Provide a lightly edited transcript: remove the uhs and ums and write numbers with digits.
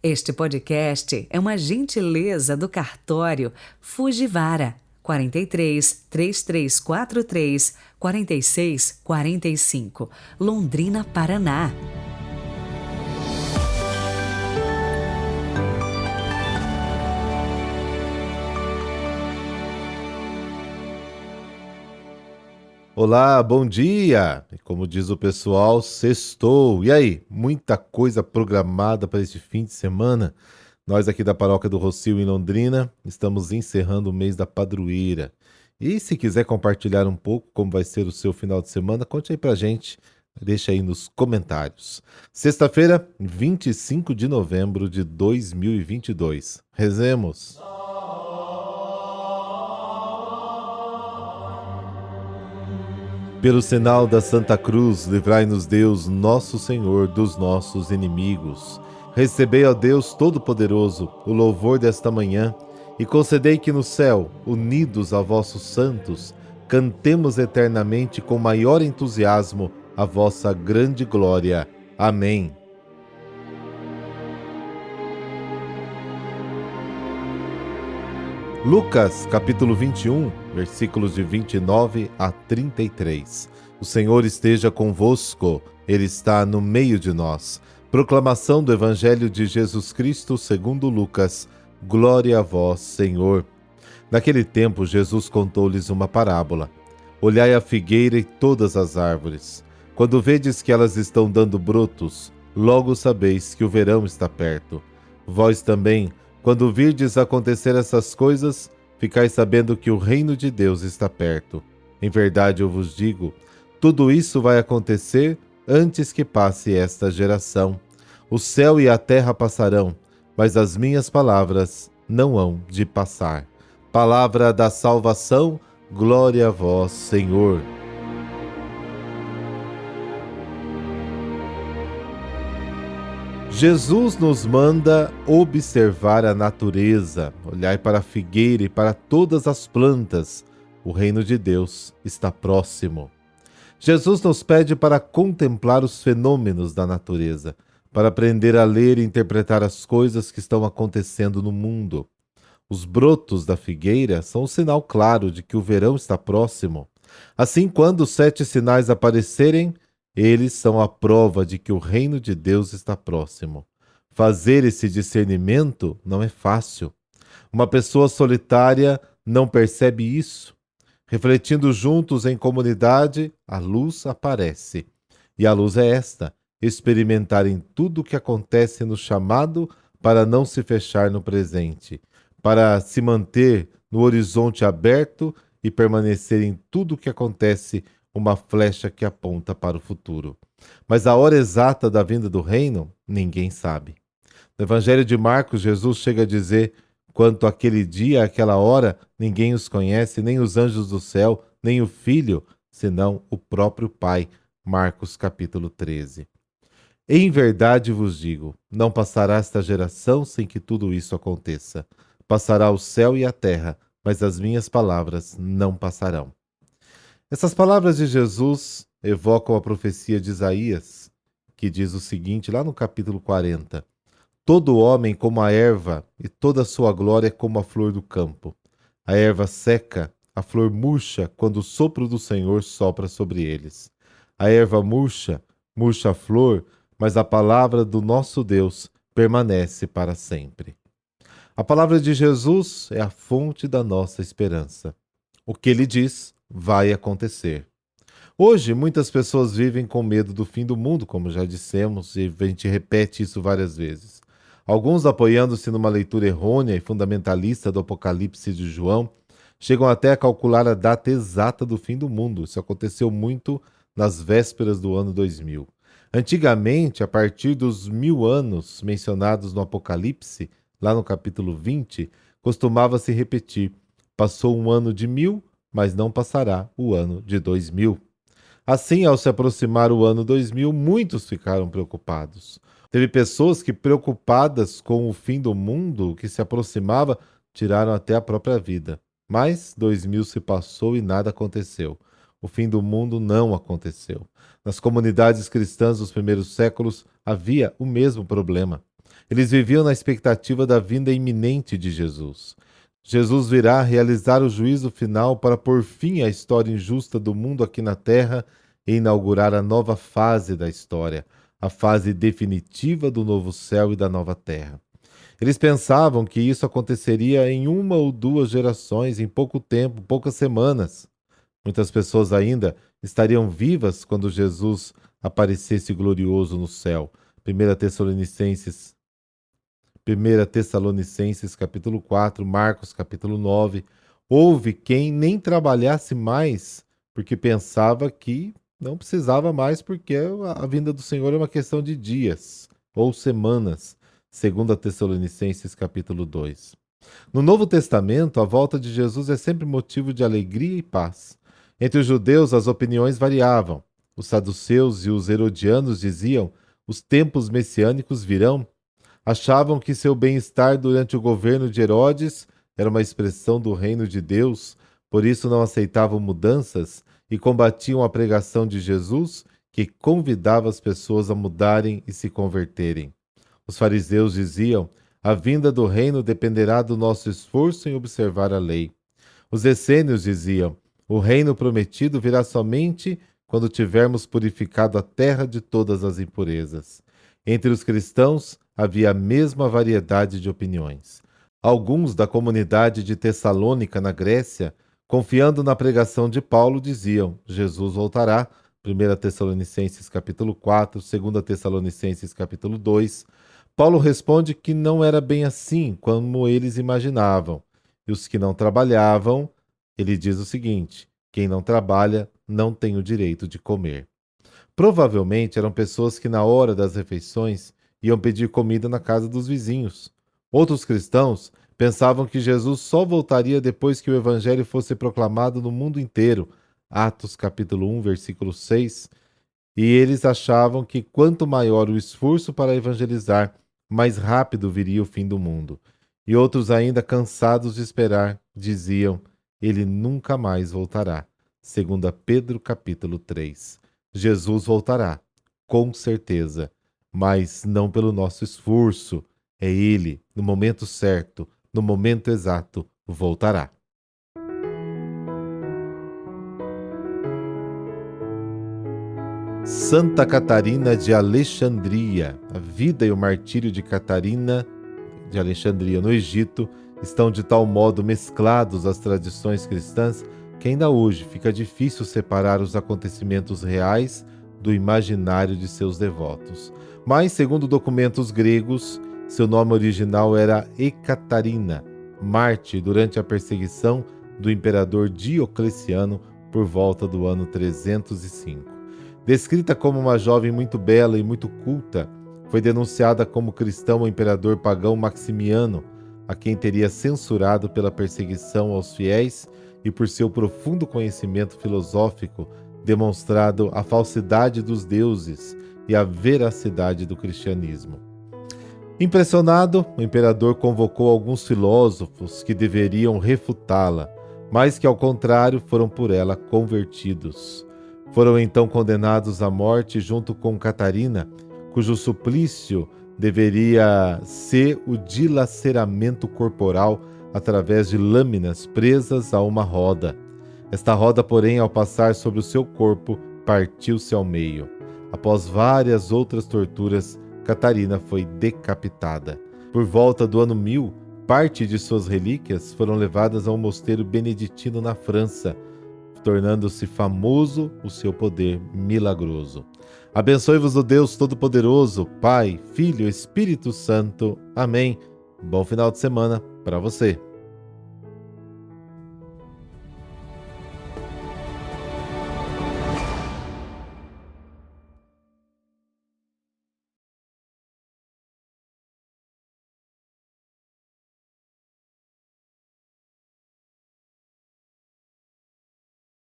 Este podcast é uma gentileza do cartório Fujivara 43 3343 4645, Londrina, Paraná. Olá, bom dia! E como diz o pessoal, sextou. E aí, muita coisa programada para este fim de semana? Nós aqui da Paróquia do Rocio, em Londrina, estamos encerrando o mês da padroeira. E se quiser compartilhar um pouco como vai ser o seu final de semana, conte aí pra gente. Deixa aí nos comentários. Sexta-feira, 25 de novembro de 2022. Rezemos. Pelo sinal da Santa Cruz, livrai-nos Deus, nosso Senhor, dos nossos inimigos. Recebei, ó Deus Todo-Poderoso, o louvor desta manhã e concedei que no céu, unidos a vossos santos, cantemos eternamente com maior entusiasmo a vossa grande glória. Amém. Lucas, capítulo 21, versículos de 29 a 33. O Senhor esteja convosco, Ele está no meio de nós. Proclamação do Evangelho de Jesus Cristo segundo Lucas. Glória a vós, Senhor. Naquele tempo, Jesus contou-lhes uma parábola. Olhai a figueira e todas as árvores. Quando vedes que elas estão dando brotos, logo sabeis que o verão está perto. Vós também, quando virdes acontecer essas coisas, ficai sabendo que o reino de Deus está perto. Em verdade eu vos digo, tudo isso vai acontecer antes que passe esta geração. O céu e a terra passarão, mas as minhas palavras não hão de passar. Palavra da salvação, glória a vós, Senhor. Jesus nos manda observar a natureza, olhar para a figueira e para todas as plantas. O reino de Deus está próximo. Jesus nos pede para contemplar os fenômenos da natureza, para aprender a ler e interpretar as coisas que estão acontecendo no mundo. Os brotos da figueira são um sinal claro de que o verão está próximo. Assim, quando os 7 sinais aparecerem, eles são a prova de que o reino de Deus está próximo. Fazer esse discernimento não é fácil. Uma pessoa solitária não percebe isso. Refletindo juntos em comunidade, a luz aparece. E a luz é esta: experimentar em tudo o que acontece no chamado para não se fechar no presente, para se manter no horizonte aberto e permanecer em tudo o que acontece uma flecha que aponta para o futuro. Mas a hora exata da vinda do reino, ninguém sabe. No Evangelho de Marcos, Jesus chega a dizer: quanto àquele dia, àquela hora, ninguém os conhece, nem os anjos do céu, nem o Filho, senão o próprio Pai. Marcos capítulo 13. Em verdade vos digo, não passará esta geração sem que tudo isso aconteça. Passará o céu e a terra, mas as minhas palavras não passarão. Essas palavras de Jesus evocam a profecia de Isaías, que diz o seguinte, lá no capítulo 40. Todo homem como a erva, e toda a sua glória como a flor do campo. A erva seca, a flor murcha, quando o sopro do Senhor sopra sobre eles. A erva murcha, murcha a flor, mas a palavra do nosso Deus permanece para sempre. A palavra de Jesus é a fonte da nossa esperança. O que ele diz vai acontecer. Hoje, muitas pessoas vivem com medo do fim do mundo, como já dissemos, e a gente repete isso várias vezes. Alguns, apoiando-se numa leitura errônea e fundamentalista do Apocalipse de João, chegam até a calcular a data exata do fim do mundo. Isso aconteceu muito nas vésperas do ano 2000. Antigamente, a partir dos 1000 anos mencionados no Apocalipse, lá no capítulo 20, costumava se repetir: passou um ano de 1000, mas não passará o ano de 2000. Assim, ao se aproximar o ano 2000, muitos ficaram preocupados. Teve pessoas que, preocupadas com o fim do mundo que se aproximava, tiraram até a própria vida. Mas 2000 se passou e nada aconteceu. O fim do mundo não aconteceu. Nas comunidades cristãs dos primeiros séculos havia o mesmo problema. Eles viviam na expectativa da vinda iminente de Jesus. Jesus virá realizar o juízo final para pôr fim à história injusta do mundo aqui na Terra e inaugurar a nova fase da história, a fase definitiva do novo céu e da nova terra. Eles pensavam que isso aconteceria em 1 ou 2 gerações, em pouco tempo, poucas semanas. Muitas pessoas ainda estariam vivas quando Jesus aparecesse glorioso no céu. 1 Tessalonicenses capítulo 4, Marcos capítulo 9. Houve quem nem trabalhasse mais, porque pensava que não precisava mais, porque a vinda do Senhor é uma questão de dias ou semanas. 2 Tessalonicenses capítulo 2. No Novo Testamento, a volta de Jesus é sempre motivo de alegria e paz. Entre os judeus, as opiniões variavam. Os saduceus e os herodianos diziam: os tempos messiânicos virão. Achavam que seu bem-estar durante o governo de Herodes era uma expressão do reino de Deus, por isso não aceitavam mudanças e combatiam a pregação de Jesus, que convidava as pessoas a mudarem e se converterem. Os fariseus diziam: a vinda do reino dependerá do nosso esforço em observar a lei. Os essênios diziam: o reino prometido virá somente quando tivermos purificado a terra de todas as impurezas. Entre os cristãos havia a mesma variedade de opiniões. Alguns da comunidade de Tessalônica, na Grécia, confiando na pregação de Paulo, diziam: Jesus voltará. 1 Tessalonicenses capítulo 4, 2 Tessalonicenses capítulo 2. Paulo responde que não era bem assim como eles imaginavam. E os que não trabalhavam, ele diz o seguinte: quem não trabalha não tem o direito de comer. Provavelmente eram pessoas que na hora das refeições iam pedir comida na casa dos vizinhos. Outros cristãos pensavam que Jesus só voltaria depois que o evangelho fosse proclamado no mundo inteiro. Atos capítulo 1, versículo 6. E eles achavam que quanto maior o esforço para evangelizar, mais rápido viria o fim do mundo. E outros, ainda cansados de esperar, diziam: ele nunca mais voltará. 2 Pedro capítulo 3. Jesus voltará, com certeza, mas não pelo nosso esforço. É ele, no momento certo, no momento exato, voltará. Santa Catarina de Alexandria. A vida e o martírio de Catarina de Alexandria, no Egito, estão de tal modo mesclados às tradições cristãs que ainda hoje fica difícil separar os acontecimentos reais do imaginário de seus devotos. Mas, segundo documentos gregos, seu nome original era Ecatarina, mártir durante a perseguição do imperador Diocleciano por volta do ano 305. Descrita como uma jovem muito bela e muito culta, foi denunciada como cristã ao imperador pagão Maximiano, a quem teria censurado pela perseguição aos fiéis e por seu profundo conhecimento filosófico, demonstrado a falsidade dos deuses e a veracidade do cristianismo. Impressionado, o imperador convocou alguns filósofos que deveriam refutá-la, mas que, ao contrário, foram por ela convertidos. Foram então condenados à morte junto com Catarina, cujo suplício deveria ser o dilaceramento corporal através de lâminas presas a uma roda. Esta roda, porém, ao passar sobre o seu corpo, partiu-se ao meio. Após várias outras torturas, Catarina foi decapitada. Por volta do ano 1000, parte de suas relíquias foram levadas a um mosteiro beneditino na França, tornando-se famoso o seu poder milagroso. Abençoe-vos o Deus Todo-Poderoso, Pai, Filho e Espírito Santo. Amém. Bom final de semana para você.